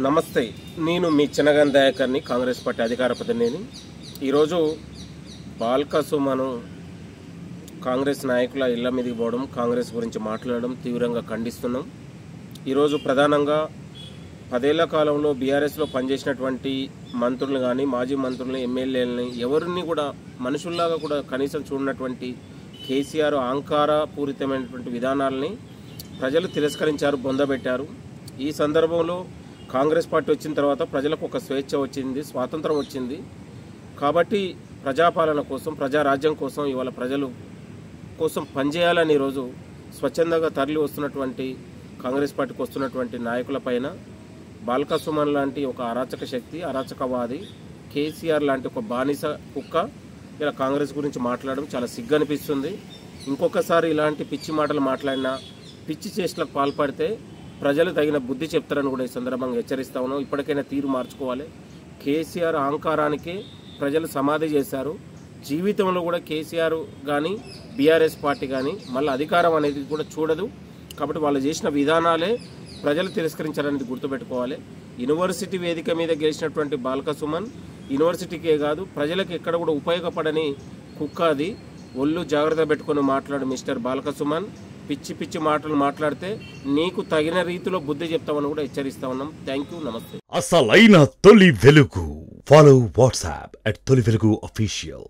నమస్తే, నేను మీ చిన్నగన్ దయాకర్ని, కాంగ్రెస్ పార్టీ అధికార ప్రతినిధిని. ఈరోజు బాల్క సుమను కాంగ్రెస్ నాయకుల ఇళ్ల మీదకి పోవడం, కాంగ్రెస్ గురించి మాట్లాడడం తీవ్రంగా ఖండిస్తున్నాం. ఈరోజు ప్రధానంగా 10 ఏళ్ల కాలంలో బీఆర్ఎస్లో పనిచేసినటువంటి మంత్రులు కానీ, మాజీ మంత్రులని, ఎమ్మెల్యేలని ఎవరిని కూడా మనుషుల్లాగా కూడా కనీసం చూడనటువంటి కేసీఆర్ అహంకారపూరితమైనటువంటి విధానాలని ప్రజలు తిరస్కరించారు, బొందబెట్టారు. ఈ సందర్భంలో కాంగ్రెస్ పార్టీ వచ్చిన తర్వాత ప్రజలకు ఒక స్వేచ్ఛ వచ్చింది, స్వాతంత్రం వచ్చింది. కాబట్టి ప్రజాపాలన కోసం, ప్రజారాజ్యం కోసం ఇవాళ ప్రజలు కోసం పనిచేయాలని ఈరోజు స్వచ్ఛందంగా తరలి వస్తున్నటువంటి కాంగ్రెస్ పార్టీకి వస్తున్నటువంటి నాయకులపైన బాల్క సుమన్ లాంటి ఒక అరాచక శక్తి, అరాచకవాది, కేసీఆర్ లాంటి ఒక బానిస కుక్క ఇలా కాంగ్రెస్ గురించి మాట్లాడడం చాలా సిగ్గనిపిస్తుంది. ఇంకొకసారి ఇలాంటి పిచ్చి మాటలు మాట్లాడినా, పిచ్చి చేష్టలకు పాల్పడితే ప్రజలు తగిన బుద్ధి చెప్తారని కూడా ఈ సందర్భంగా హెచ్చరిస్తా ఉన్నాం. ఇప్పటికైనా తీరు మార్చుకోవాలి. కేసీఆర్ అహంకారానికే ప్రజలు సమాధి చేశారు. జీవితంలో కూడా కేసీఆర్ కానీ, బీఆర్ఎస్ పార్టీ కానీ మళ్ళీ అధికారం అనేది కూడా చూడదు. కాబట్టి వాళ్ళు చేసిన విధానాలే ప్రజలు తిరస్కరించారనేది గుర్తుపెట్టుకోవాలి. యూనివర్సిటీ వేదిక మీద గెలిచినటువంటి బాల్క సుమన్ యూనివర్సిటీకే కాదు, ప్రజలకు ఎక్కడ కూడా ఉపయోగపడని కుక్క అది. ఒళ్ళు జాగ్రత్త పెట్టుకొని మాట్లాడు మిస్టర్ బాల్క సుమన్. పిచ్చి పిచ్చి మాటలు మాట్లాడితే నీకు తగిన రీతిలో బుద్ధి చెప్తామని కూడా హెచ్చరిస్తా ఉన్నాం. థ్యాంక్ యూ, నమస్తే. అసలైన తొలి వెలుగు. ఫాలో వాట్సాప్ @తొలి వెలుగు అఫీషియల్.